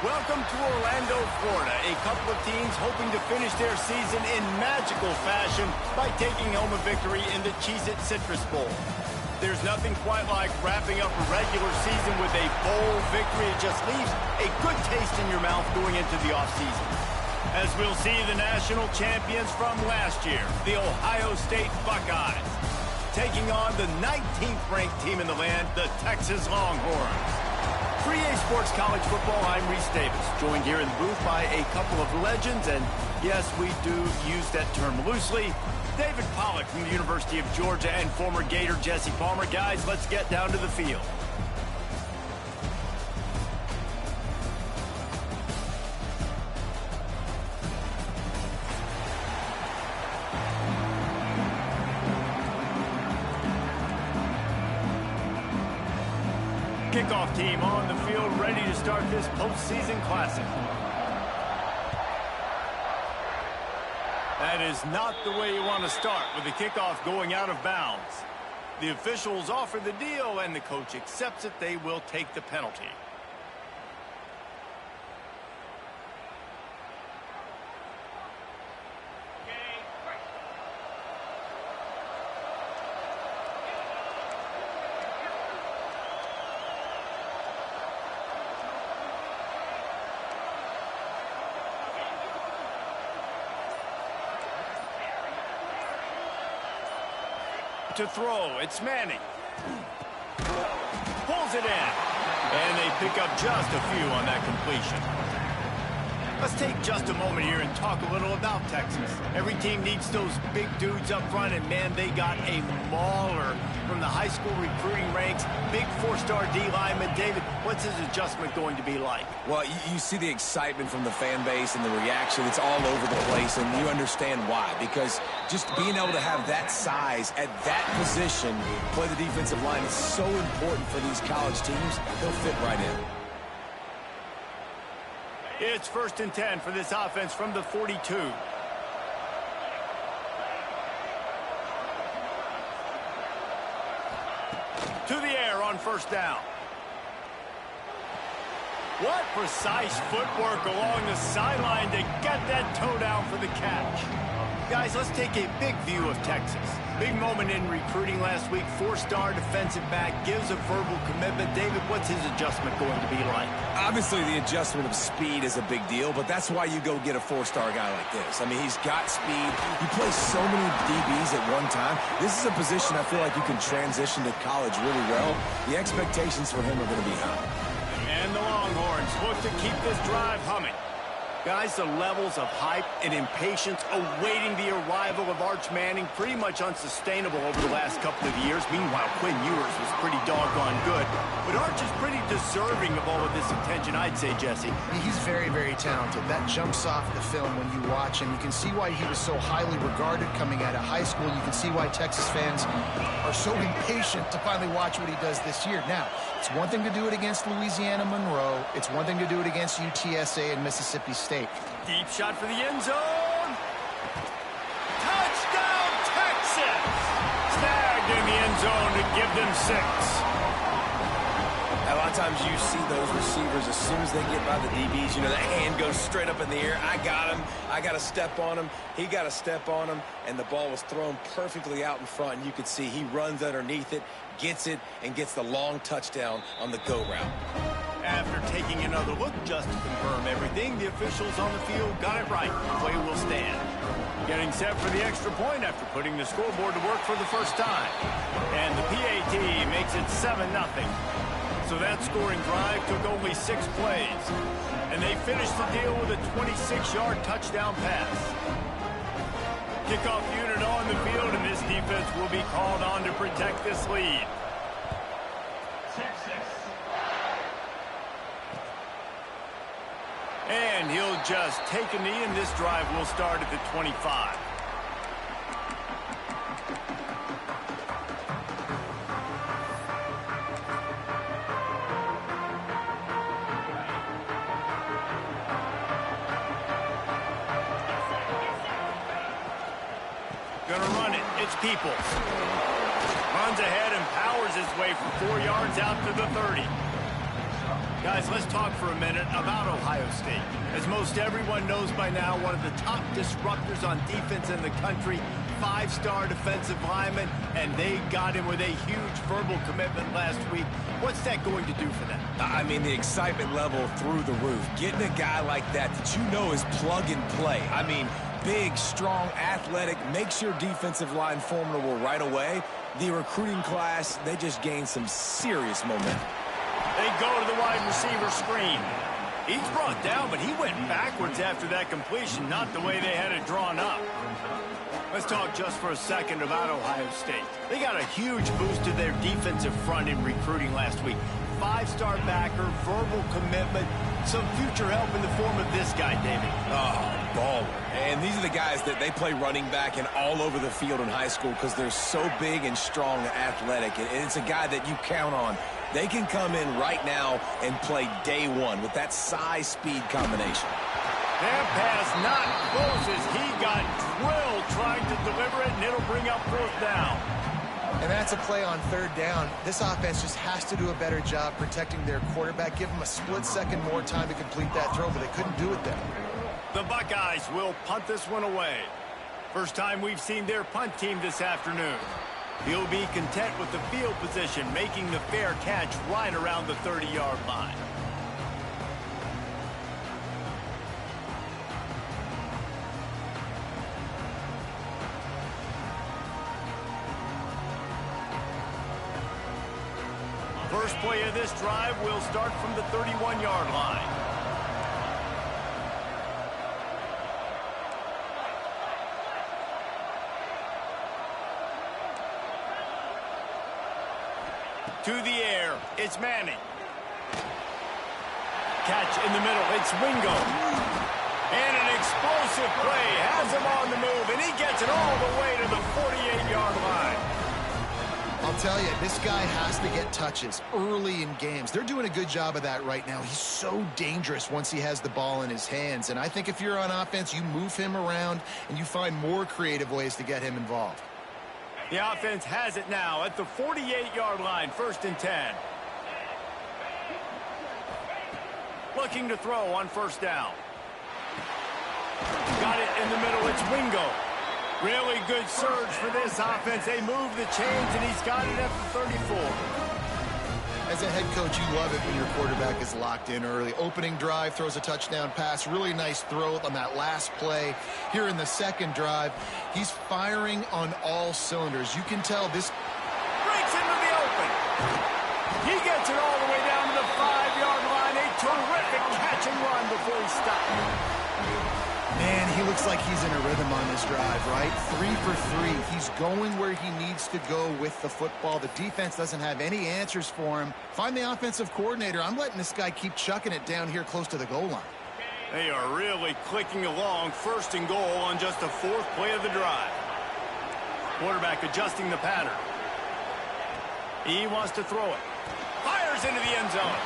Welcome to Orlando, Florida. A couple of teams hoping to finish their season in magical fashion by taking home a victory in the Cheez-It Citrus Bowl. There's nothing quite like wrapping up a regular season with a bowl victory. It just leaves a good taste in your mouth going into the offseason. As we'll see the national champions from last year, the Ohio State Buckeyes, taking on the 19th ranked team in the land, the Texas Longhorns. For EA Sports College Football, I'm Reese Davis, joined here in the booth by a couple of legends, and yes, we do use that term loosely. David Pollack from the University of Georgia and former Gator Jesse Palmer. Guys, let's get down to the field. Kickoff team on the field, ready to start this postseason classic. That is not the way you want to start, with the kickoff going out of bounds. The officials offer the deal, and the coach accepts it. They will take the penalty. To throw, it's Manning. Pulls it in. And they pick up just a few on that completion. Let's take just a moment here and talk a little about Texas. Every team needs those big dudes up front, and man, they got a mauler from the high school recruiting ranks. Big four-star D lineman. David, what's his adjustment going to be like? Well, you see the excitement from the fan base and the reaction. It's all over the place, and you understand why. Because just being able to have that size at that position, play the defensive line, is so important for these college teams. They'll fit right in. It's 1st and 10 for this offense from the 42. To the air on 1st down. What precise footwork along the sideline to get that toe down for the catch. Guys, let's take a big view of Texas. Big moment in recruiting last week. 4-star defensive back gives a verbal commitment. David, what's his adjustment going to be like? Obviously, the adjustment of speed is a big deal, but that's why you go get a 4-star guy like this. I mean, he's got speed. He plays so many DBs at one time. This is a position I feel like you can transition to college really well. The expectations for him are going to be high. And the Longhorns look to keep this drive humming. Guys, the levels of hype and impatience awaiting the arrival of Arch Manning pretty much unsustainable over the last couple of years. Meanwhile, Quinn Ewers was pretty doggone good. But Arch is pretty deserving of all of this attention, I'd say, Jesse. He's very, very talented. That jumps off the film when you watch him. You can see why he was so highly regarded coming out of high school. You can see why Texas fans are so impatient to finally watch what he does this year. Now, it's one thing to do it against Louisiana Monroe. It's one thing to do it against UTSA and Mississippi State. Deep shot for the end zone. Touchdown, Texas! Snagged in the end zone to give them 6. A lot of times you see those receivers, as soon as they get by the DBs, you know, that hand goes straight up in the air. I got him. I got to step on him. He got to step on him. And the ball was thrown perfectly out in front. And you could see he runs underneath it, gets it, and gets the long touchdown on the go route. After taking another look just to confirm everything, the officials on the field got it right. Play will stand. Getting set for the extra point after putting the scoreboard to work for the first time. And the PAT makes it 7-0. So that scoring drive took only 6 plays. And they finished the deal with a 26-yard touchdown pass. Kickoff unit on the field, and this defense will be called on to protect this lead. And he'll just take a knee, and this drive will start at the 25. Gonna run it. It's Peoples. Runs ahead and powers his way for 4 yards out to the 30. Guys, let's talk for a minute about Ohio State. As most everyone knows by now, one of the top disruptors on defense in the country, five-star defensive lineman, and they got him with a huge verbal commitment last week. What's that going to do for them? I mean, the excitement level through the roof. Getting a guy like that you know is plug and play. I mean, big, strong, athletic, makes your defensive line formidable right away. The recruiting class, they just gained some serious momentum. They go to the wide receiver screen. He's brought down, but he went backwards after that completion, not the way they had it drawn up. Let's talk just for a second about Ohio State. They got a huge boost to their defensive front in recruiting last week. Five-star backer, verbal commitment, some future help in the form of this guy, David. Oh, baller. And these are the guys that they play running back and all over the field in high school because they're so big and strong and athletic. And it's a guy that you count on. They can come in right now and play day one with that size-speed combination. That pass not close as he got drilled trying to deliver it, and it'll bring up fourth down. And that's a play on third down. This offense just has to do a better job protecting their quarterback. Give them a split second more time to complete that throw, but they couldn't do it there. The Buckeyes will punt this one away. First time we've seen their punt team this afternoon. He'll be content with the field position, making the fair catch right around the 30-yard line. First play of this drive will start from the 31-yard line. To the air, it's Manning. Catch in the middle, it's Wingo. And an explosive play, has him on the move, and he gets it all the way to the 48-yard line. I'll tell you, this guy has to get touches early in games. They're doing a good job of that right now. He's so dangerous once he has the ball in his hands. And I think if you're on offense, you move him around and you find more creative ways to get him involved. The offense has it now at the 48-yard line, 1st and 10. Looking to throw on first down. Got it in the middle, it's Wingo. Really good surge for this offense. They move the chains, and he's got it at the 34. As a head coach, you love it when your quarterback is locked in early. Opening drive, throws a touchdown pass. Really nice throw on that last play. Here in the second drive, he's firing on all cylinders. You can tell this breaks into the open. He gets it all the way down to the 5-yard line. A terrific catch and run before he stopped. Man, he looks like he's in a rhythm on this drive, right? 3 for 3. He's going where he needs to go with the football. The defense doesn't have any answers for him. Find the offensive coordinator. I'm letting this guy keep chucking it down here close to the goal line. They are really clicking along, 1st and goal on just the 4th play of the drive. Quarterback adjusting the pattern. He wants to throw it. Fires into the end zone.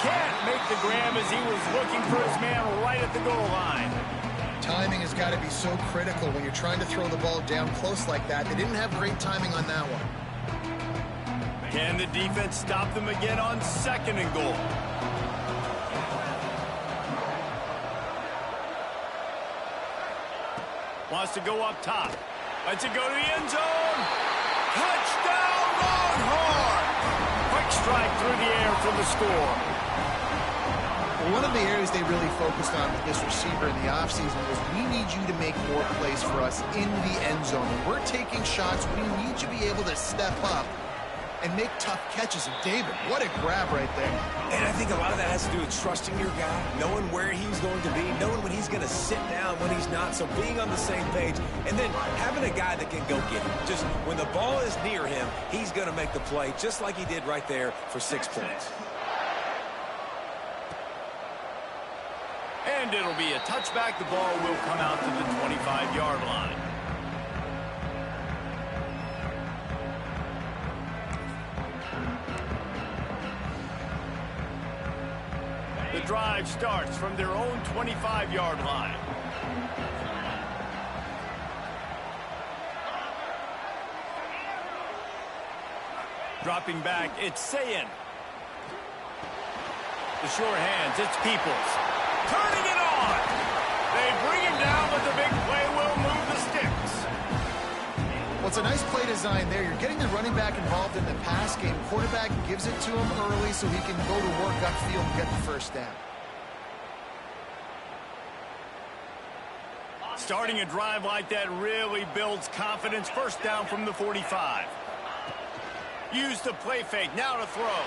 Can't make the grab as he was looking for his man right at the goal line. Timing has got to be so critical when you're trying to throw the ball down close like that. They didn't have great timing on that one. Can the defense stop them again on 2nd and goal? Wants to go up top. Lets it go to the end zone. Touchdown, Longhorn! Quick strike through the air for the score. One of the areas they really focused on with this receiver in the offseason was we need you to make more plays for us in the end zone. When we're taking shots, we need you to be able to step up and make tough catches. And David, what a grab right there. And I think a lot of that has to do with trusting your guy, knowing where he's going to be, knowing when he's going to sit down, when he's not, so being on the same page, and then having a guy that can go get it. Just when the ball is near him, he's going to make the play, just like he did right there for 6 points. And it'll be a touchback. The ball will come out to the 25-yard line. The drive starts from their own 25-yard line. Dropping back, it's Sayin. The short hands, it's Peoples. Turning it on. They bring him down, but the big play will move the sticks. Well, it's a nice play design there. You're getting the running back involved in the pass game. Quarterback gives it to him early so he can go to work upfield and get the first down. Starting a drive like that really builds confidence. First down from the 45. Use the play fake. Now to throw.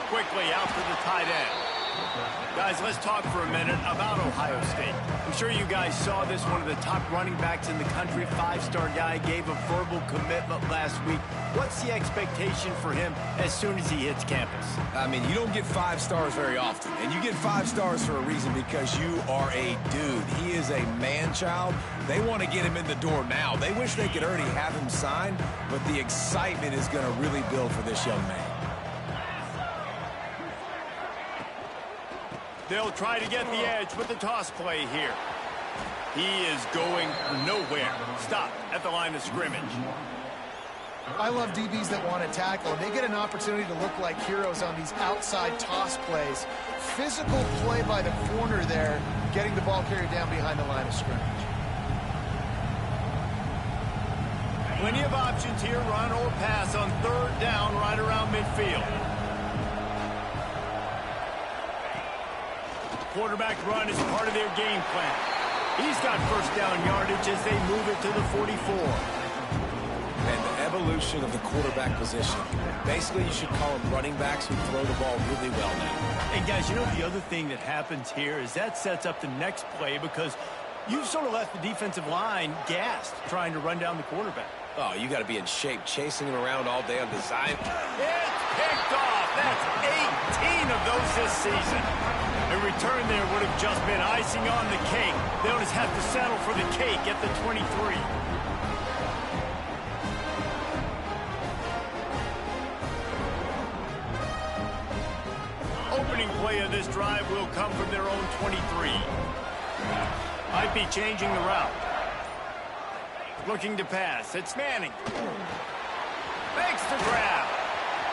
Quickly out to the tight end. Guys, let's talk for a minute about Ohio State. I'm sure you guys saw this. One of the top running backs in the country, five-star guy, gave a verbal commitment last week. What's the expectation for him as soon as he hits campus? I mean, you don't get 5 stars very often, and you get 5 stars for a reason, because you are a dude. He is a man-child. They want to get him in the door now. They wish they could already have him signed, but the excitement is going to really build for this young man. They'll try to get the edge with the toss play here. He is going nowhere. Stop at the line of scrimmage. I love DBs that want to tackle, and they get an opportunity to look like heroes on these outside toss plays. Physical play by the corner there, getting the ball carried down behind the line of scrimmage. Plenty of options here, run or pass on third down right around midfield. Quarterback run is part of their game plan. He's got first down yardage as they move it to the 44. And the evolution of the quarterback position. Basically, you should call them running backs who throw the ball really well now. And guys, you know the other thing that happens here is that sets up the next play, because you've sort of left the defensive line gassed trying to run down the quarterback. Oh, you got to be in shape, chasing him around all day on design. It's picked off. That's 18 of those this season. A return there would have just been icing on the cake. They'll just have to settle for the cake at the 23. Opening play of this drive will come from their own 23. Might be changing the route. Looking to pass. It's Manning. Makes the grab.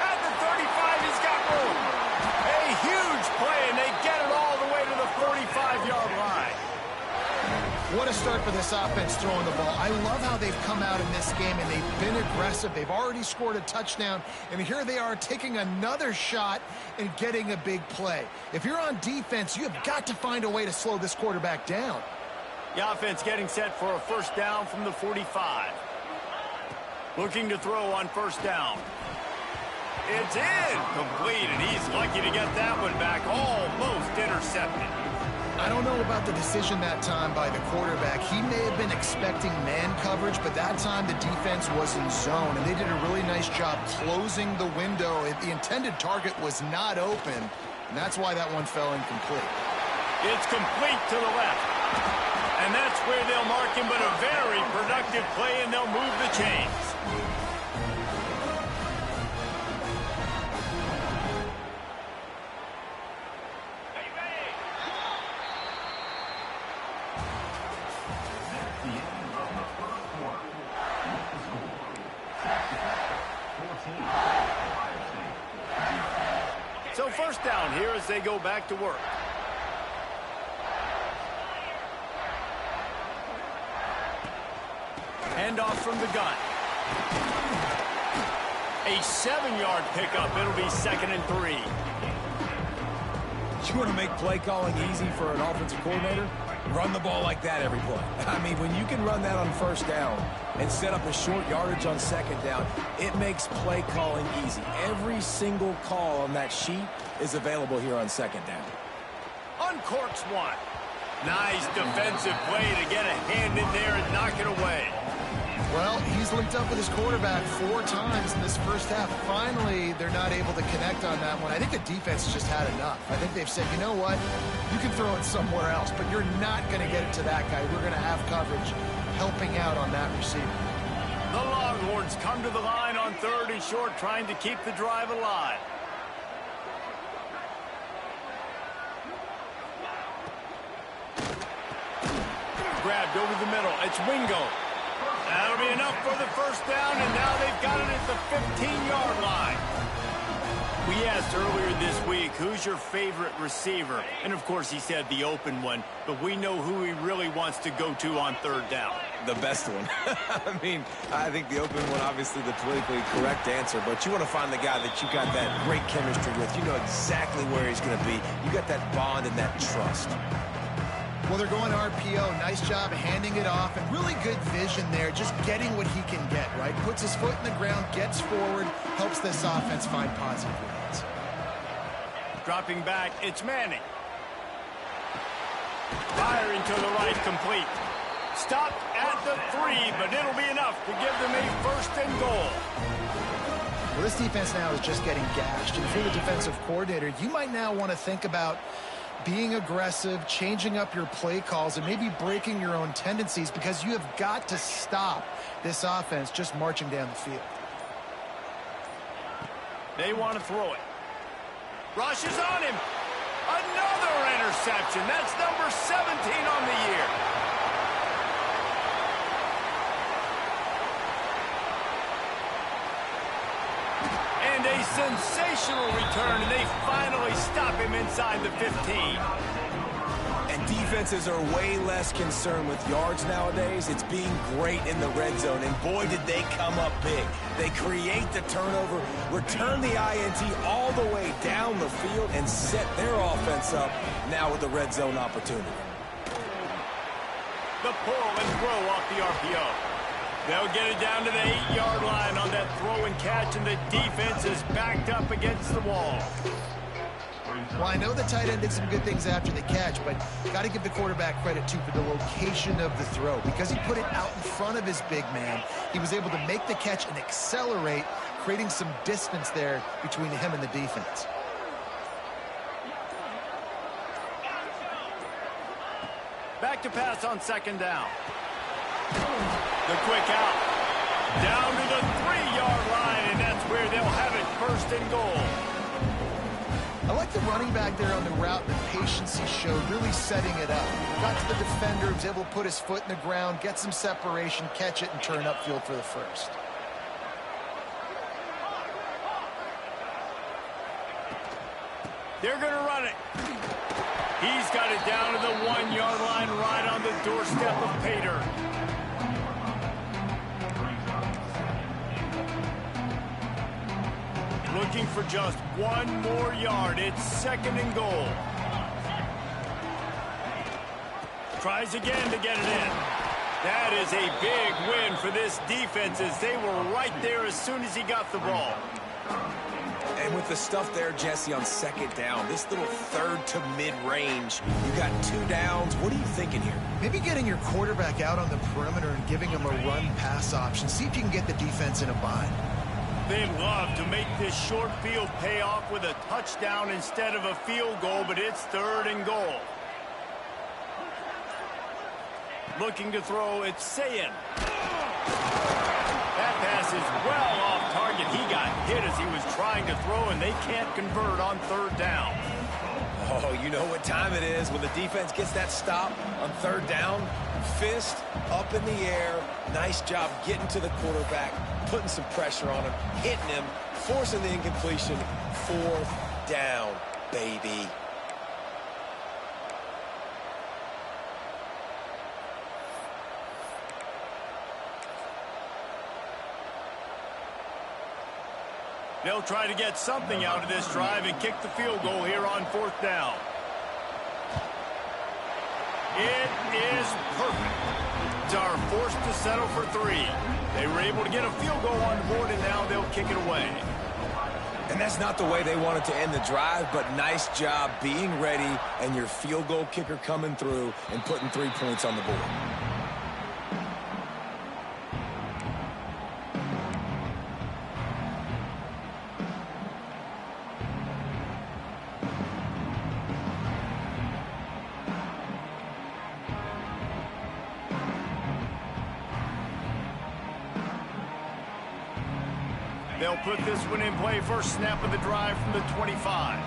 At the 35, he's got room. A huge play, and they get it all the way to the 45-yard line. What a start for this offense throwing the ball. I love how they've come out in this game, and they've been aggressive. They've already scored a touchdown, and here they are taking another shot and getting a big play. If you're on defense, you have got to find a way to slow this quarterback down. The offense getting set for a first down from the 45. Looking to throw on first down. It's in. Complete, and he's lucky to get that one back. Almost intercepted. I don't know about the decision that time by the quarterback. He may have been expecting man coverage, but that time the defense was in zone, and they did a really nice job closing the window. The intended target was not open, and that's why that one fell incomplete. It's complete to the left. And that's where they'll mark him, but a very productive play, and they'll move the chains. So first down here as they go back to work. Handoff from the gun. A 7-yard pickup. It'll be 2nd and 3. You want to make play calling easy for an offensive coordinator? Run the ball like that every play. I mean, when you can run that on first down and set up a short yardage on second down, it makes play calling easy. Every single call on that sheet is available here on second down. Uncorks one. Nice defensive play to get a hand in there and knock it away. Well, he's linked up with his quarterback 4 times in this first half. Finally, they're not able to connect on that one. I think the defense just had enough. I think they've said, you know what, you can throw it somewhere else, but you're not going to get it to that guy. We're going to have coverage helping out on that receiver. The Longhorns come to the line on 3rd and short, trying to keep the drive alive. Grabbed over the middle. It's Wingo. That'll be enough for the first down, and now they've got it at the 15-yard line. We asked earlier this week, who's your favorite receiver? And, of course, he said the open one. But we know who he really wants to go to on third down. The best one. I mean, I think the open one, obviously the politically correct answer. But you want to find the guy that you got that great chemistry with. You know exactly where he's going to be. You got that bond and that trust. Well, they're going RPO. Nice job handing it off, and really good vision there, just getting what he can get, right? Puts his foot in the ground, gets forward, helps this offense find positive reads. Dropping back, it's Manning. Firing to the right, complete. Stopped at the 3, but it'll be enough to give them a first and goal. Well, this defense now is just getting gashed, and if you're the defensive coordinator, you might now want to think about being aggressive, changing up your play calls, and maybe breaking your own tendencies, because you have got to stop this offense just marching down the field. They want to throw it. Rushes on him. Another interception. That's number 17 on the year. And a sensational return, and they finally stop him inside the 15. And defenses are way less concerned with yards nowadays. It's being great in the red zone, and boy, did they come up big. They create the turnover, return the INT all the way down the field, and set their offense up now with the red zone opportunity. The pull and throw off the RPO. They'll get it down to the 8-yard line on that throw and catch, and the defense is backed up against the wall. Well, I know the tight end did some good things after the catch, but got to give the quarterback credit, too, for the location of the throw. Because he put it out in front of his big man, he was able to make the catch and accelerate, creating some distance there between him and the defense. Back to pass on second down. The quick out. Down to the 3-yard line, and that's where they'll have it first and goal. I like the running back there on the route, the patience he showed, really setting it up. Got to the defender, was able to put his foot in the ground, get some separation, catch it, and turn upfield for the first. They're going to run it. He's got it down to the 1-yard line, right on the doorstep of Pater. Looking for just one more yard. It's second and goal. Tries again to get it in. That is a big win for this defense, as they were right there as soon as he got the ball. And with the stuff there, Jesse, on second down, this little third to mid-range, you got 2 downs. What are you thinking here? Maybe getting your quarterback out on the perimeter and giving him a run-pass option. See if you can get the defense in a bind. They'd love to make this short field pay off with a touchdown instead of a field goal, but it's third and goal. Looking to throw, it's Sayin. That pass is well off target. He got hit as he was trying to throw, and they can't convert on third down. Oh, you know what time it is when the defense gets that stop on third down. Fist up in the air. Nice job getting to the quarterback, putting some pressure on him, hitting him, forcing the incompletion. Fourth down, baby. They'll try to get something out of this drive and kick the field goal here on fourth down. It is perfect. Are forced to settle for 3. They were able to get a field goal on the board, and now they'll kick it away. And that's not the way they wanted to end the drive, but nice job being ready and your field goal kicker coming through and putting 3 points on the board. They'll put this one in play. First snap of the drive from the 25.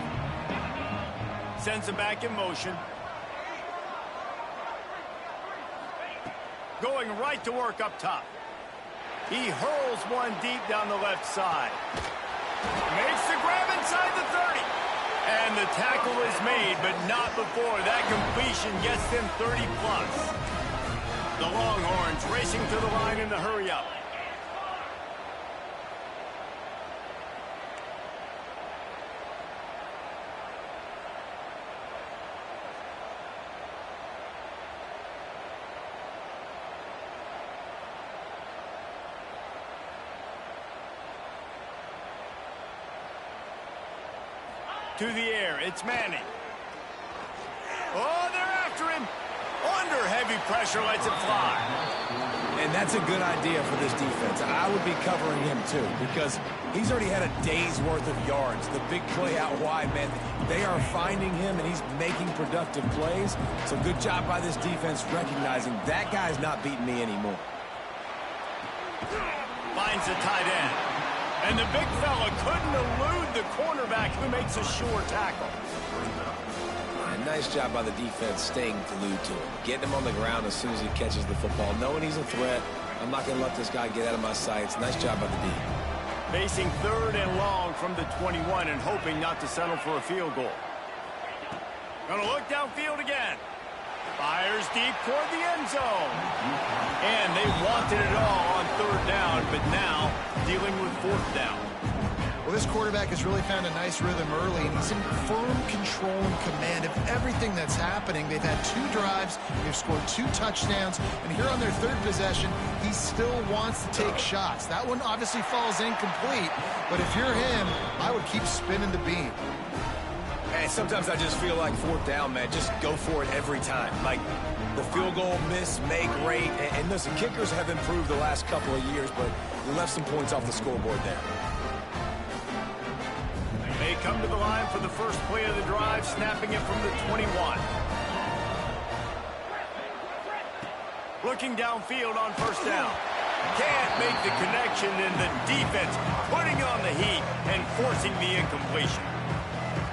Sends him back in motion. Going right to work up top. He hurls one deep down the left side. Makes the grab inside the 30. And the tackle is made, but not before that completion gets them 30+. The Longhorns racing to the line in the hurry-up. To the air, it's Manning. Oh, they're after him. Under heavy pressure, lets it fly. And that's a good idea for this defense. I would be covering him too, because he's already had a day's worth of yards. The big play out wide, man, they are finding him, and he's making productive plays. So good job by this defense recognizing that guy's not beating me anymore. Finds the tight end. And the big fella couldn't elude the cornerback who makes a sure tackle. And nice job by the defense staying glued to him. Getting him on the ground as soon as he catches the football. Knowing he's a threat, I'm not going to let this guy get out of my sights. Nice job by the D. Facing 3rd and long from the 21 and hoping not to settle for a field goal. Gonna look downfield again. Fires deep toward the end zone. And they wanted it all on 3rd down, but now dealing with 4th down. Well, this quarterback has really found a nice rhythm early, and he's in firm control and command of everything that's happening. They've had 2 drives, they've scored 2 touchdowns, and here on their 3rd possession, he still wants to take shots. That one obviously falls incomplete, but if you're him, I would keep spinning the beam. And sometimes I just feel like 4th down, man, just go for it every time. Like the field goal, miss, make, rate. And listen, kickers have improved the last couple of years, but we left some points off the scoreboard there. They come to the line for the first play of the drive, snapping it from the 21. Looking downfield on 1st down. Can't make the connection, and the defense putting on the heat and forcing the incompletion.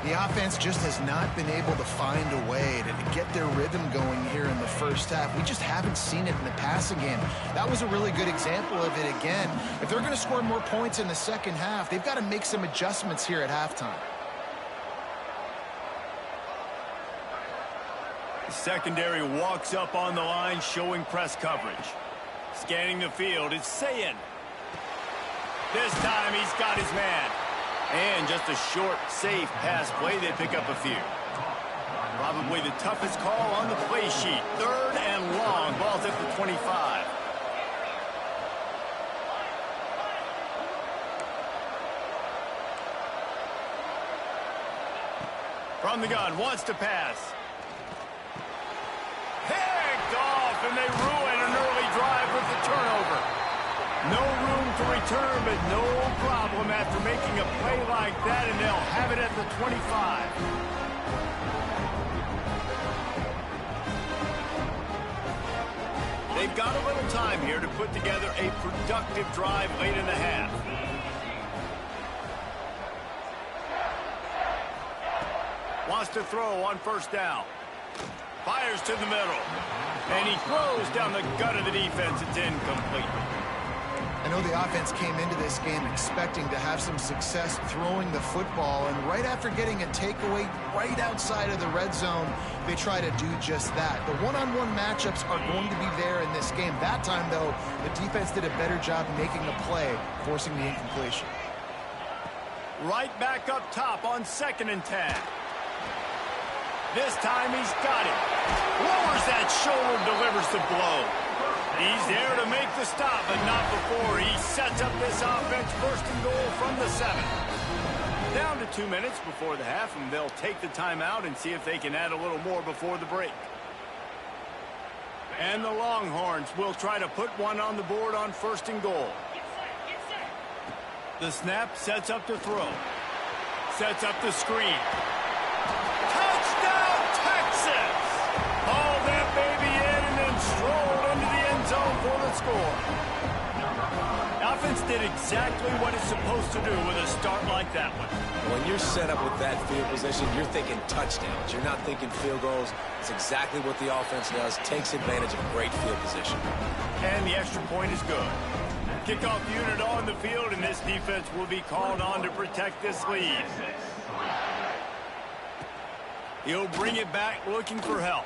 The offense just has not been able to find a way to get their rhythm going here in the first half. We just haven't seen it in the passing game. That was a really good example of it again. If they're going to score more points in the second half, they've got to make some adjustments here at halftime. The secondary walks up on the line, showing press coverage. Scanning the field, it's Sayin. This time he's got his man. And just a short, safe pass play, they pick up a few. Probably the toughest call on the play sheet. 3rd and long, ball's at the 25. From the gun, wants to pass. Picked off, and they ruin an early drive with the turnover. No room to return, but no problem after making a play like that, and they'll have it at the 25. They've got a little time here to put together a productive drive late in the half. Wants to throw on 1st down. Fires to the middle. And he throws down the gut of the defense. It's incomplete. I know the offense came into this game expecting to have some success throwing the football, and right after getting a takeaway right outside of the red zone, they try to do just that. The one-on-one matchups are going to be there in this game. That time, though, the defense did a better job making the play, forcing the incompletion. Right back up top on 2nd and 10. This time he's got it. Lowers that shoulder, delivers the blow. He's there to make the stop, but not before he sets up this offense 1st and goal from the 7. Down to 2 minutes before the half, and they'll take the timeout and see if they can add a little more before the break. And the Longhorns will try to put one on the board on 1st and goal. The snap sets up to throw. Sets up the screen. Touchdown, Texas! Haul that baby in and then stroll into the end zone for the score. The offense did exactly what it's supposed to do with a start like that one. When you're set up with that field position, you're thinking touchdowns. You're not thinking field goals. It's exactly what the offense does. Takes advantage of great field position. And the extra point is good. Kickoff unit on the field, and this defense will be called on to protect this lead. He'll bring it back looking for help.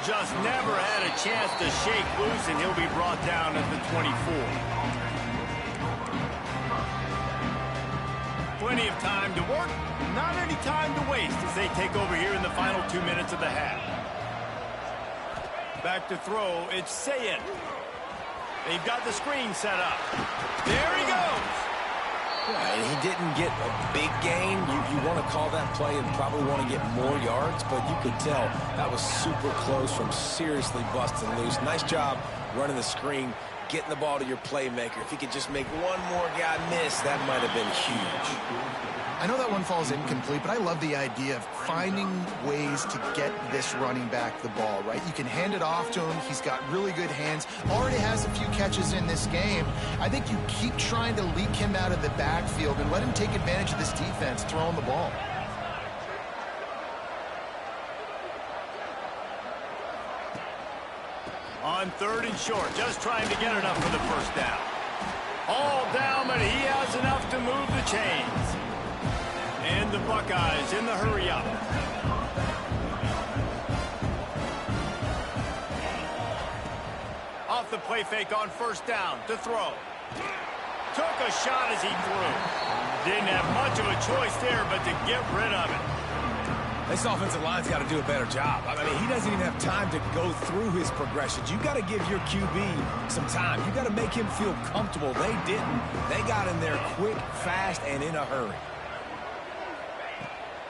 Just never had a chance to shake loose, and he'll be brought down at the 24. Plenty of time to work, not any time to waste as they take over here in the final 2 minutes of the half. Back to throw, it's Sayin. They've got the screen set up. There he goes. And he didn't get a big gain. You want to call that play and probably want to get more yards, but you could tell that was super close from seriously busting loose. Nice job running the screen, getting the ball to your playmaker. If he could just make one more guy miss, that might have been huge. I know that one falls incomplete, but I love the idea of finding ways to get this running back the ball, right? You can hand it off to him. He's got really good hands. Already has a few catches in this game. I think you keep trying to leak him out of the backfield and let him take advantage of this defense throwing the ball. On 3rd and short, just trying to get enough for the first down. All down, but he has enough to move the chains. And the Buckeyes in the hurry-up. Off the play fake on 1st down to throw. Took a shot as he threw. Didn't have much of a choice there, but to get rid of it. This offensive line's got to do a better job. I mean, he doesn't even have time to go through his progressions. You got to give your QB some time. You got to make him feel comfortable. They didn't. They got in there quick, fast, and in a hurry.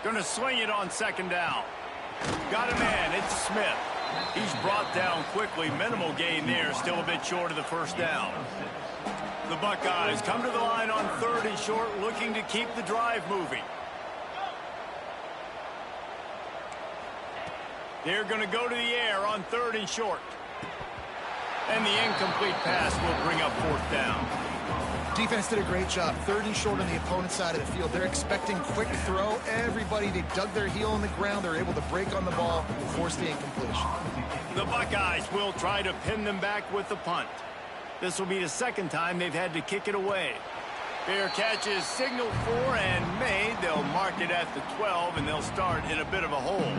Gonna swing it on 2nd down. Got a man, it's Smith. He's brought down quickly. Minimal gain there, still a bit short of the 1st down. The Buckeyes come to the line on 3rd and short, looking to keep the drive moving. They're gonna go to the air on 3rd and short. And the incomplete pass will bring up 4th down. Defense did a great job. 3rd and short on the opponent's side of the field. They're expecting quick throw. Everybody, they dug their heel in the ground. They're able to break on the ball and force the incompletion. The Buckeyes will try to pin them back with the punt. This will be the 2nd time they've had to kick it away. Fair catch is signaled for and made. They'll mark it at the 12, and they'll start in a bit of a hole.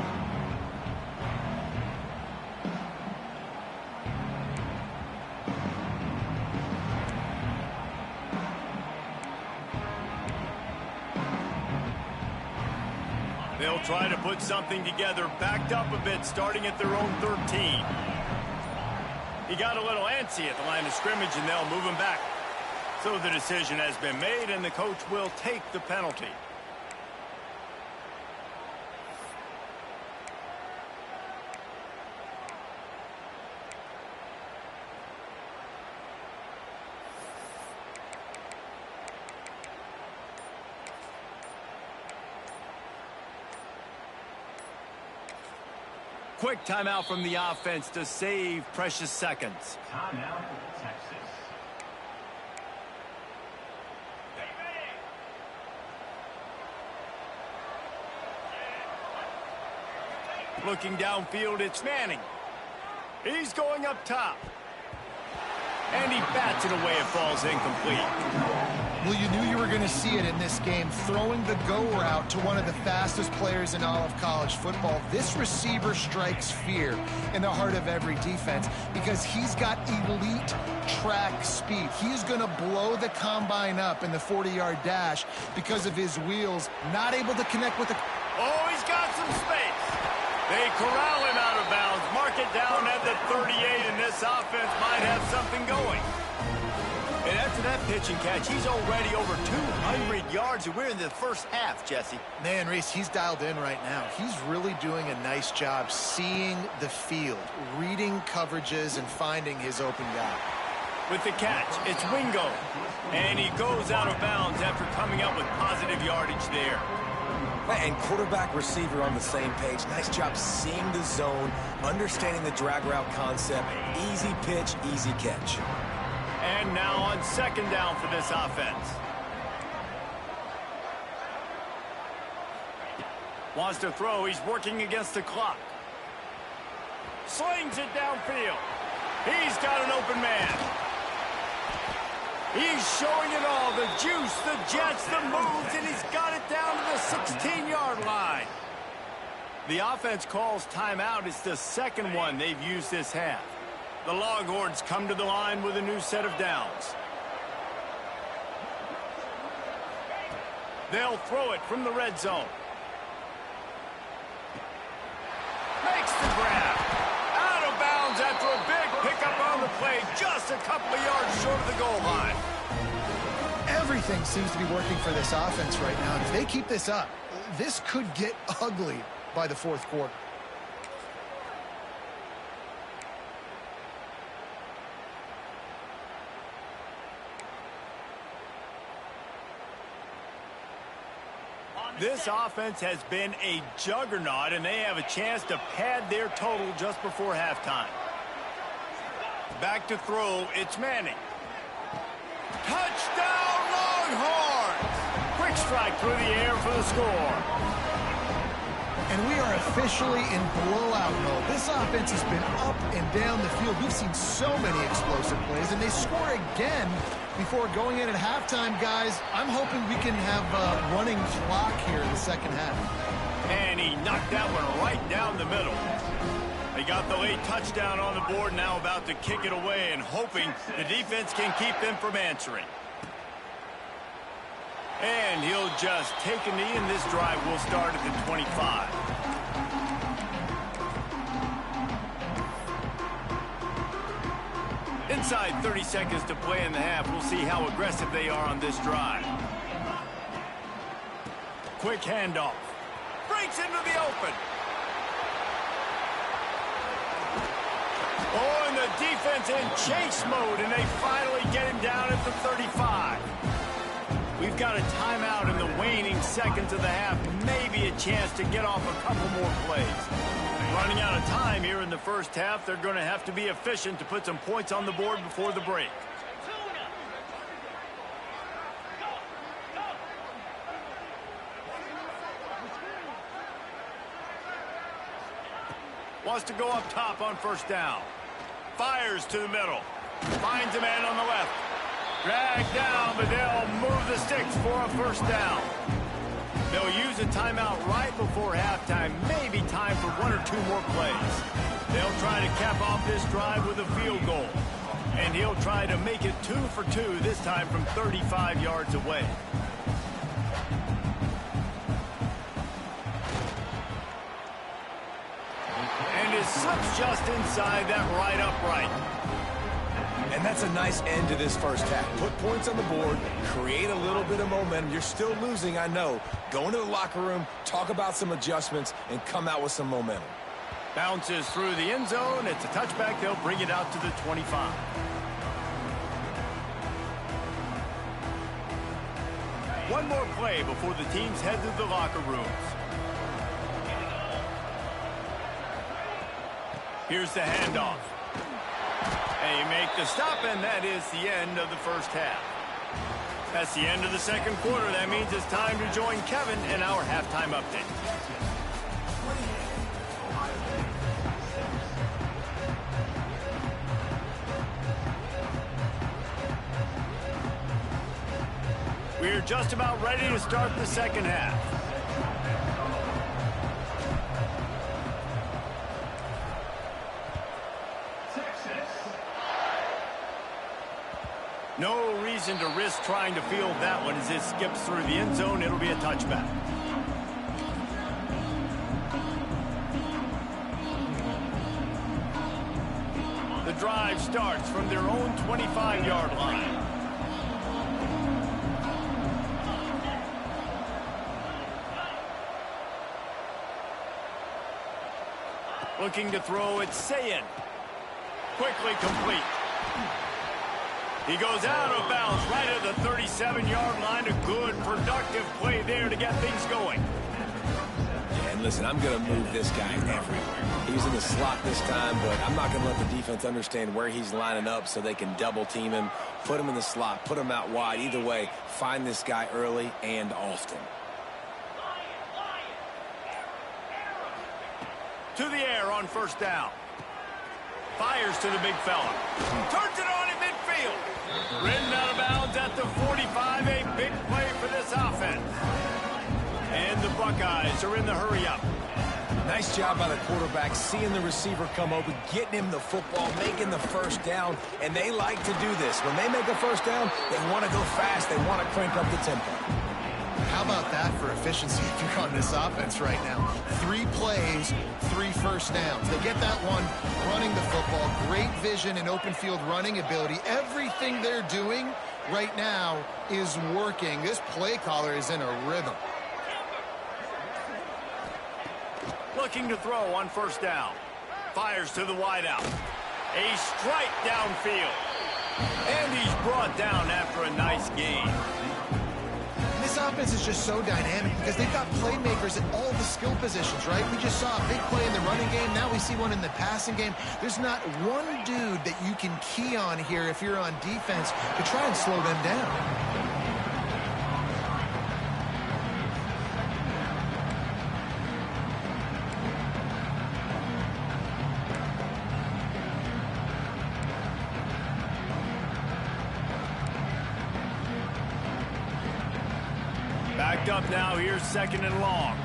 They'll try to put something together, backed up a bit, starting at their own 13. He got a little antsy at the line of scrimmage, and they'll move him back. So the decision has been made, and the coach will take the penalty. Quick timeout from the offense to save precious seconds. Timeout, Texas. Looking downfield, it's Manning. He's going up top. And he bats it away. It falls incomplete. Well, you knew you were going to see it in this game, throwing the go route to one of the fastest players in all of college football. This receiver strikes fear in the heart of every defense because he's got elite track speed. He's going to blow the combine up in the 40-yard dash because of his wheels, not able to connect with the... Oh, he's got some space. They corral him out of bounds, mark it down at the 38, and this offense might have something going. And after that pitch and catch, he's already over 200 yards, and we're in the first half, Jesse. Man, Reese, he's dialed in right now. He's really doing a nice job seeing the field, reading coverages, and finding his open guy. With the catch, it's Wingo, and he goes out of bounds after coming up with positive yardage there. And quarterback receiver on the same page. Nice job seeing the zone, understanding the drag route concept. Easy pitch, easy catch. And now on 2nd down for this offense. Wants to throw. He's working against the clock. Slings it downfield. He's got an open man. He's showing it all, the juice, the jets, the moves, and he's got it down to the 16-yard line. The offense calls timeout. It's the second one they've used this half. The Longhorns come to the line with a new set of downs. They'll throw it from the red zone. Makes the grab. Out of bounds after a big pickup on the play, just a couple of yards short of the goal line. Everything seems to be working for this offense right now. And if they keep this up, this could get ugly by the fourth quarter. This offense has been a juggernaut, and they have a chance to pad their total just before halftime. Back to throw, it's Manning. Touchdown, Longhorns! Quick strike through the air for the score. And we are officially in blowout mode. This offense has been up and down the field. We've seen so many explosive plays, and they score again before going in at halftime, guys. I'm hoping we can have a running clock here in the second half. And he knocked that one right down the middle. They got the late touchdown on the board, now about to kick it away and hoping the defense can keep them from answering. And he'll just take a knee, and this drive will start at the 25. Inside 30 seconds to play in the half. We'll see how aggressive they are on this drive. Quick handoff. Breaks into the open. Oh, and the defense in chase mode, and they finally get him down at the 35. We've got a timeout in the waning seconds of the half. Maybe a chance to get off a couple more plays. Running out of time here in the first half. They're going to have to be efficient to put some points on the board before the break. Wants to go up top on first down. Fires to the middle. Finds a man on the left. Dragged down, but they'll move the sticks for a first down. They'll use a timeout right before halftime. Maybe time for one or two more plays. They'll try to cap off this drive with a field goal. And he'll try to make it 2 for 2, this time from 35 yards away. And his sub's just inside that right upright. And that's a nice end to this first half. Put points on the board, create a little bit of momentum. You're still losing, I know. Go into the locker room, talk about some adjustments, and come out with some momentum. Bounces through the end zone. It's a touchback. They'll bring it out to the 25. One more play before the teams head to the locker rooms. Here's the handoff. They make the stop, and that is the end of the first half. That's the end of the second quarter. That means it's time to join Kevin in our halftime update. We're just about ready to start the second half. No reason to risk trying to field that one as it skips through the end zone. It'll be a touchback. The drive starts from their own 25-yard line. Looking to throw, it's Sayin. Quickly complete. He goes out of bounds right at the 37-yard line. A good, productive play there to get things going. Yeah, and listen, I'm going to move this guy everywhere. He's in the slot this time, but I'm not going to let the defense understand where he's lining up so they can double team him, put him in the slot, put him out wide. Either way, find this guy early and often. To the air on first down. Fires to the big fella. Turns it on in midfield. field. Ridden out of bounds at the 45. A big play for this offense. And the Buckeyes are in the hurry-up. Nice job by the quarterback, seeing the receiver come open, getting him the football, making the first down, and they like to do this. When they make a first down, they want to go fast. They want to crank up the tempo. How about that for efficiency if you're on this offense right now? 3 plays, 3 first downs. They get that one running the football. Great vision and open field running ability. Everything they're doing right now is working. This play caller is in a rhythm. Looking to throw on first down. Fires to the wideout. A strike downfield. And he's brought down after a nice gain. This offense is just so dynamic because they've got playmakers at all the skill positions, right? We just saw a big play in the running game. Now we see one in the passing game. There's not one dude that you can key on here if you're on defense to try and slow them down. Backed up now, here's 2nd and long.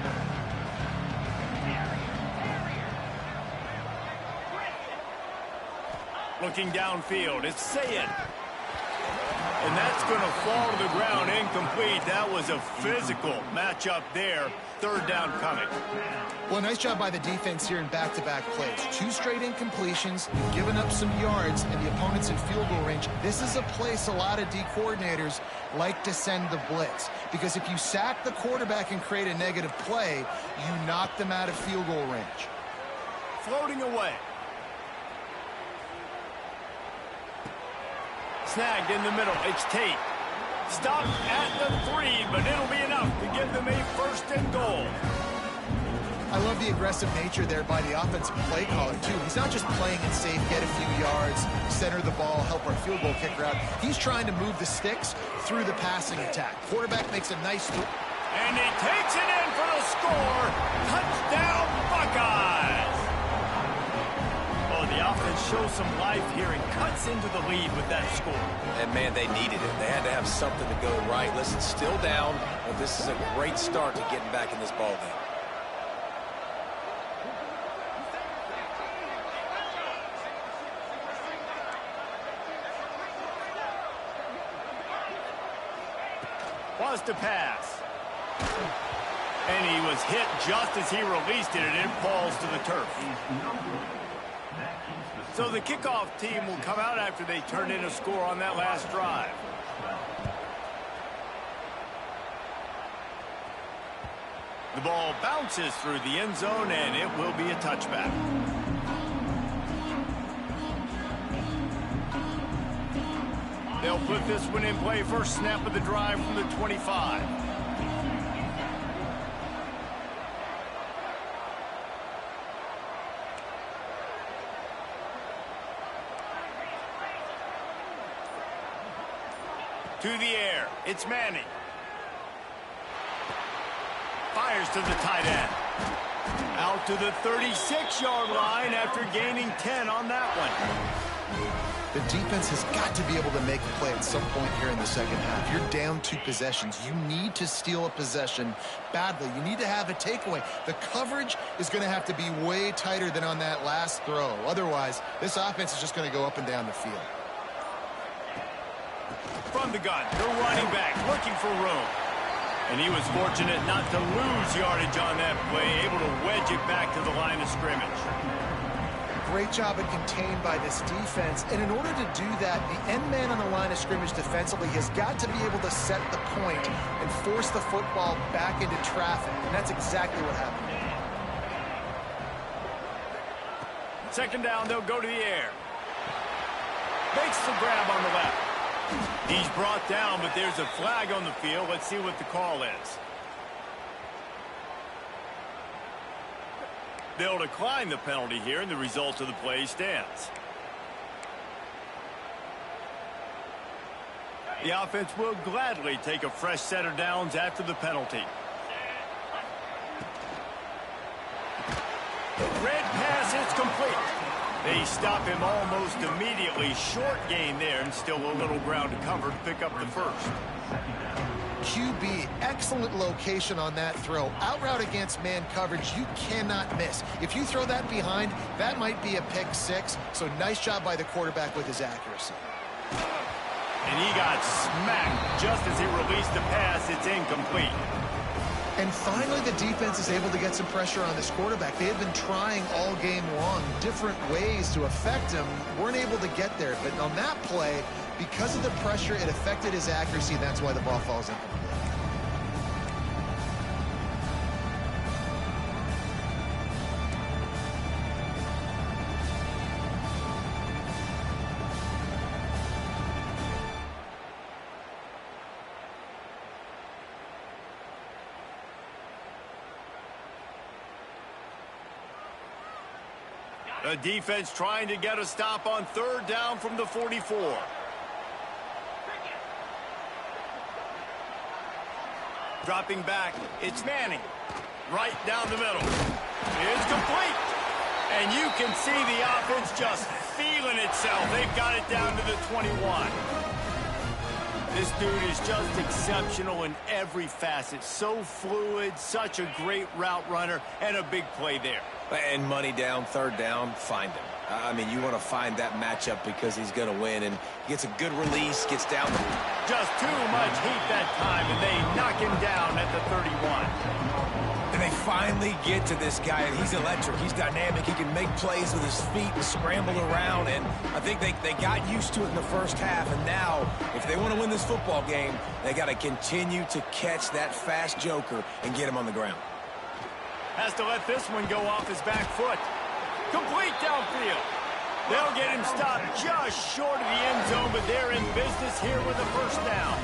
Looking downfield, it's Sayed. And that's going to fall to the ground, incomplete. That was a physical matchup there. 3rd down coming. Well, nice job by the defense here in back-to-back plays. 2 straight incompletions, giving up some yards, and the opponent's in field goal range. This is a place a lot of D coordinators like to send the blitz, because if you sack the quarterback and create a negative play, you knock them out of field goal range. Floating away. Snagged in the middle. It's Tate. Stopped at the 3, but it'll be enough to give them a 1st and goal. I love the aggressive nature there by the offensive play caller, too. He's not just playing it safe, get a few yards, center the ball, help our field goal kicker out. He's trying to move the sticks through the passing attack. Quarterback makes a nice throw. And he takes it in for the score. Touchdown, Buckeyes! Oh, the offense shows some life here and cuts into the lead with that score. And, man, they needed it. They had to have something to go right. Listen, still down, but this is a great start to getting back in this ballgame. Was to pass. And he was hit just as he released it, and it falls to the turf. So the kickoff team will come out after they turn in a score on that last drive. The ball bounces through the end zone, and it will be a touchback. They'll put this one in play. First snap of the drive from the 25. To the air. It's Manning. Fires to the tight end. Out to the 36-yard line after gaining 10 on that one. The defense has got to be able to make a play at some point here in the second half. You're down 2 possessions. You need to steal a possession badly. You need to have a takeaway. The coverage is going to have to be way tighter than on that last throw. Otherwise, this offense is just going to go up and down the field. From the gun, the running back looking for room. And he was fortunate not to lose yardage on that play, able to wedge it back to the line of scrimmage. Great job at contained by this defense. And in order to do that, the end man on the line of scrimmage defensively has got to be able to set the point and force the football back into traffic. And that's exactly what happened. 2nd down, they'll go to the air. Makes the grab on the left. He's brought down, but there's a flag on the field. Let's see what the call is. They'll decline the penalty here, and the result of the play stands. The offense will gladly take a fresh set of downs after the penalty. Red pass is complete. They stop him almost immediately. Short gain there, and still a little ground to cover to pick up the first. QB, excellent location on that throw. Out route against man coverage, you cannot miss. If you throw that behind, that might be a pick six. So nice job by the quarterback with his accuracy. And he got smacked just as he released the pass. It's incomplete. And finally, the defense is able to get some pressure on this quarterback. They have been trying all game long different ways to affect him. Weren't able to get there. But on that play, because of the pressure, it affected his accuracy. That's why the ball falls incomplete. The defense trying to get a stop on third down from the 44. Dropping back, it's Manning. Right down the middle. It's complete. And you can see the offense just feeling itself. They've got it down to the 21. This dude is just exceptional in every facet. So fluid, such a great route runner, and a big play there. And money down, third down, find him. I mean, you want to find that matchup because he's going to win, and gets a good release, gets down. Just too much heat that time, and they knock him down at the 31. And they finally get to this guy, and he's electric. He's dynamic. He can make plays with his feet and scramble around, and I think they got used to it in the first half, and now, if they want to win this football game, they got to continue to catch that fast joker and get him on the ground. Has to let this one go off his back foot. Complete downfield. They'll get him stopped just short of the end zone, but they're in business here with a first down.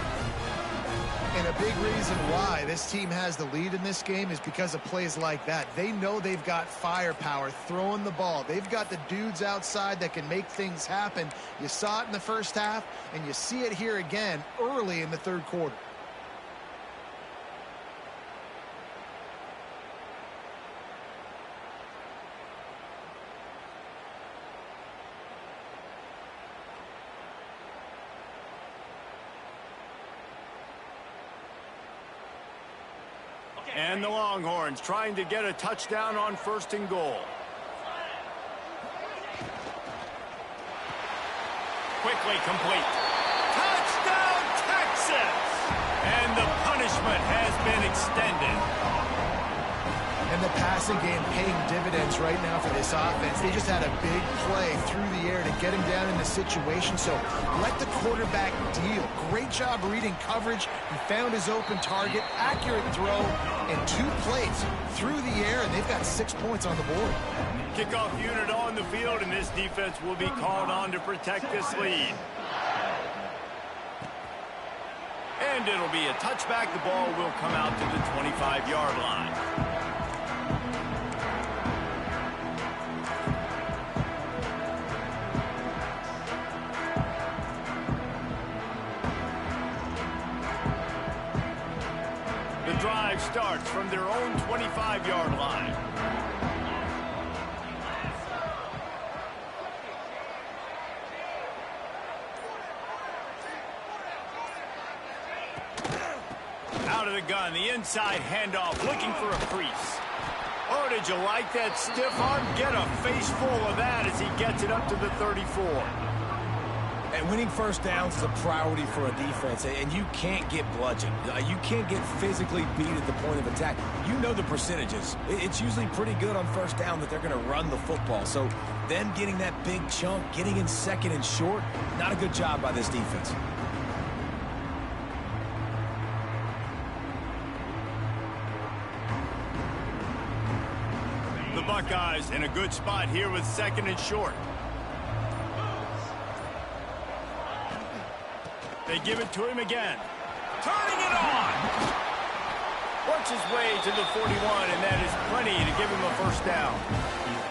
And a big reason why this team has the lead in this game is because of plays like that. They know they've got firepower throwing the ball. They've got the dudes outside that can make things happen. You saw it in the first half, and you see it here again early in the third quarter. And the Longhorns trying to get a touchdown on first and goal. Quickly complete. Touchdown, Texas! And the punishment has been extended. And the passing game paying dividends right now for this offense. They just had a big play through the air to get him down in the situation. So let the quarterback deal. Great job reading coverage. He found his open target, accurate throw, and 2 plays through the air, and they've got 6 points on the board. Kickoff unit on the field, and this defense will be called on to protect this lead. And it'll be a touchback. The ball will come out to the 25-yard line. The drive starts from their own 25-yard line. Out of the gun, the inside handoff, looking for a crease. Oh, did you like that stiff arm? Get a face full of that as he gets it up to the 34. And winning first downs is a priority for a defense, and you can't get bludgeoned. You can't get physically beat at the point of attack. You know the percentages. It's usually pretty good on first down that they're going to run the football. So then getting that big chunk, getting in second and short, not a good job by this defense. The Buckeyes in a good spot here with second and short. They give it to him again. Turning it on. Works his way to the 41, and that is plenty to give him a first down.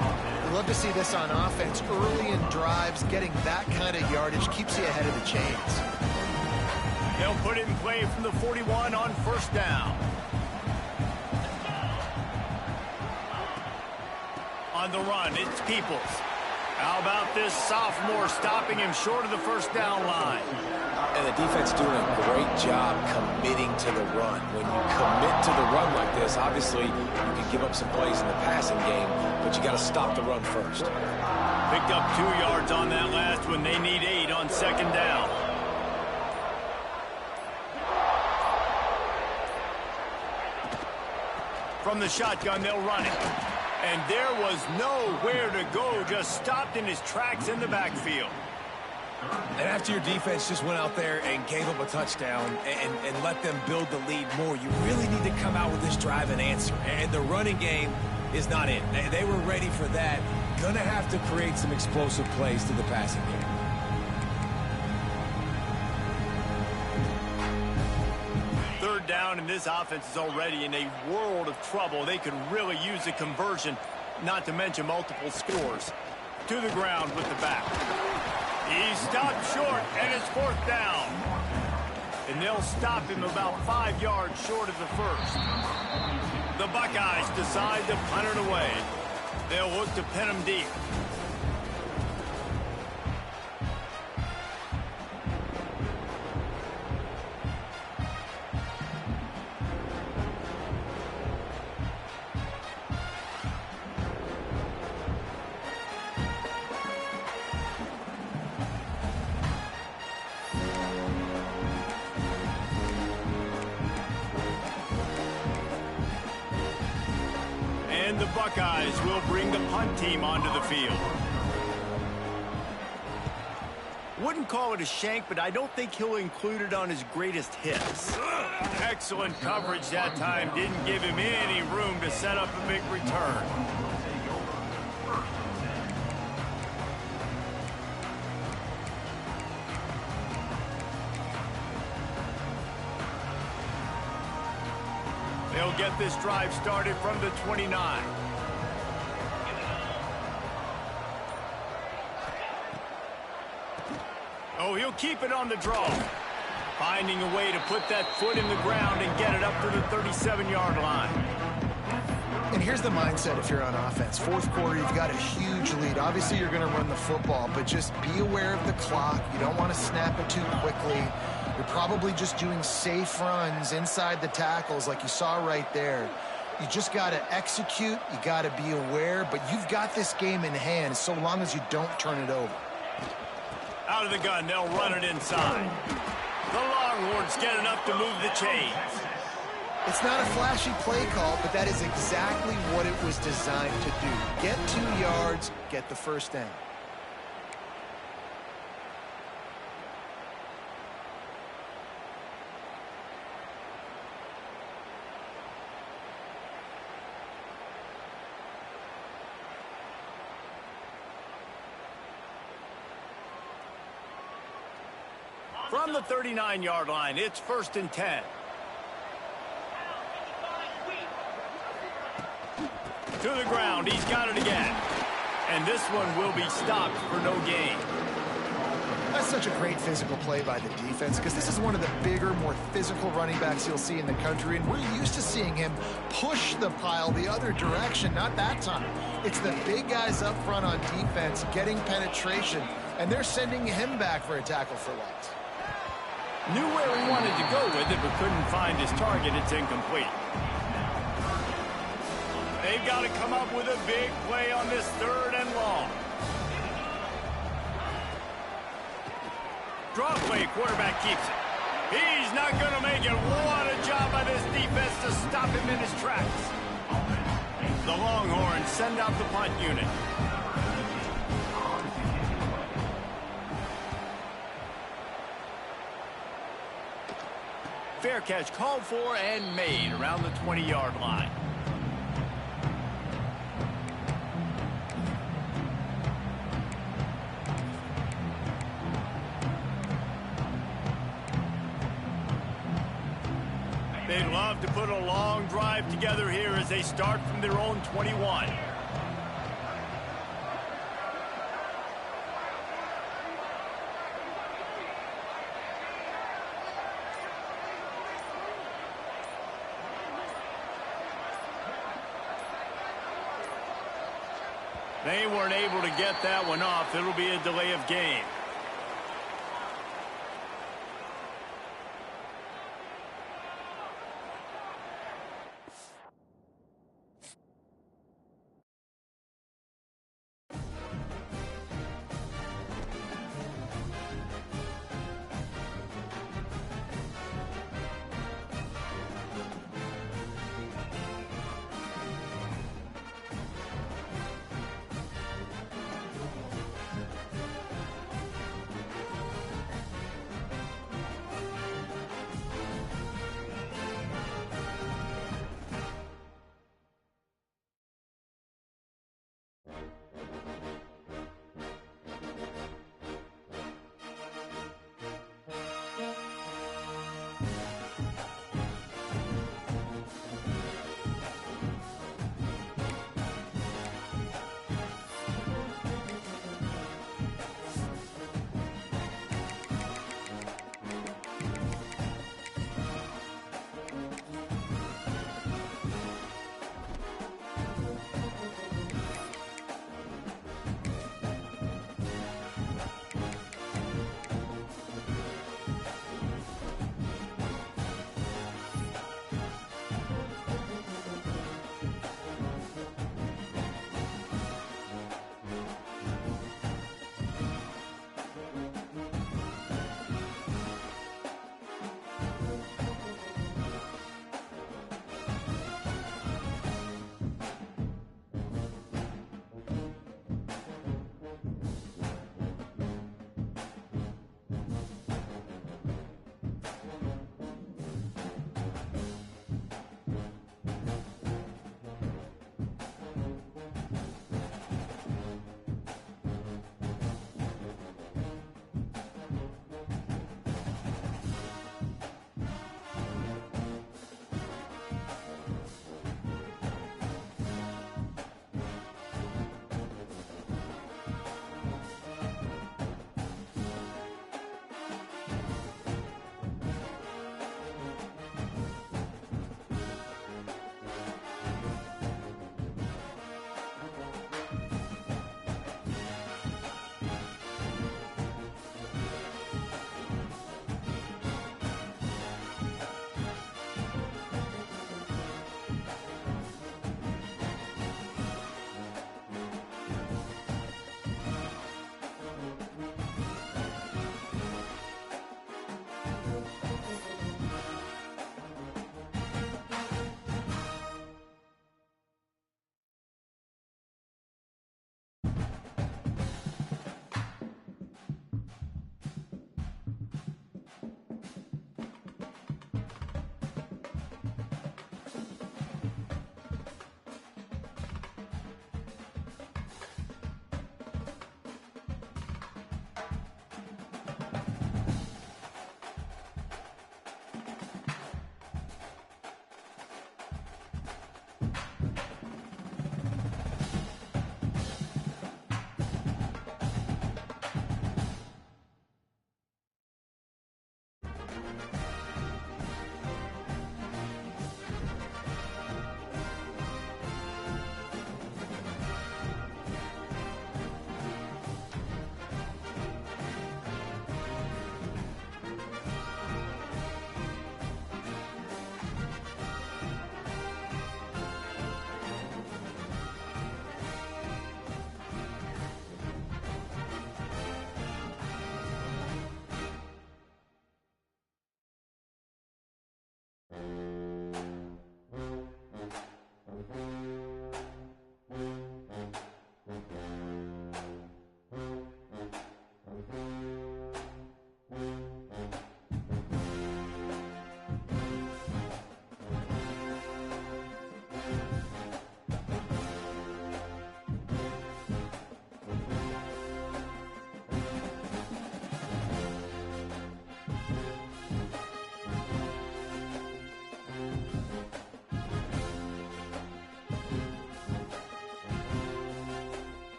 I love to see this on offense. Early in drives, getting that kind of yardage keeps you ahead of the chains. They'll put it in play from the 41 on first down. On the run, it's Peoples. How about this sophomore stopping him short of the first down line? And the defense doing a great job committing to the run. When you commit to the run like this, obviously you can give up some plays in the passing game, but you got to stop the run first. Picked up 2 yards on that last one. They need 8 on second down. From the shotgun, they'll run it. And there was nowhere to go, just stopped in his tracks in the backfield. And after your defense just went out there and gave up a touchdown and let them build the lead more, you really need to come out with this drive and answer. And the running game is not in. They were ready for that. Gonna have to create some explosive plays to the passing game. Third down, and this offense is already in a world of trouble. They could really use a conversion, not to mention multiple scores. To the ground with the back. He stopped short, and it's 4th down. And they'll stop him about 5 yards short of the first. The Buckeyes decide to punt it away. They'll look to pin him deep. And the Buckeyes will bring the punt team onto the field. Wouldn't call it a shank, but I don't think he'll include it on his greatest hits. Excellent coverage that time. Didn't give him any room to set up a big return. They'll get this drive started from the 29. Oh, he'll keep it on the draw. Finding a way to put that foot in the ground and get it up to the 37-yard line. And here's the mindset if you're on offense. 4th quarter, you've got a huge lead. Obviously, you're going to run the football, but just be aware of the clock. You don't want to snap it too quickly. You're probably just doing safe runs inside the tackles like you saw right there. You just got to execute. You got to be aware, but you've got this game in hand so long as you don't turn it over. Out of the gun, they'll run it inside. The Longhorns get enough to move the chains. It's not a flashy play call, but that is exactly what it was designed to do. Get 2 yards, get the first down. From the 39-yard line, it's 1st and 10. To the ground, he's got it again. And this one will be stopped for no gain. That's such a great physical play by the defense because this is one of the bigger, more physical running backs you'll see in the country, and we're used to seeing him push the pile the other direction, not that time. It's the big guys up front on defense getting penetration, and they're sending him back for a tackle for loss. Knew where he wanted to go with it, but couldn't find his target. It's incomplete. They've got to come up with a big play on this 3rd and long. Draw play, quarterback keeps it. He's not going to make it. What a job by this defense to stop him in his tracks. The Longhorns send out the punt unit. Fair catch called for and made around the 20-yard line. They'd love to put a long drive together here as they start from their own 21. They weren't able to get that one off. It'll be a delay of game.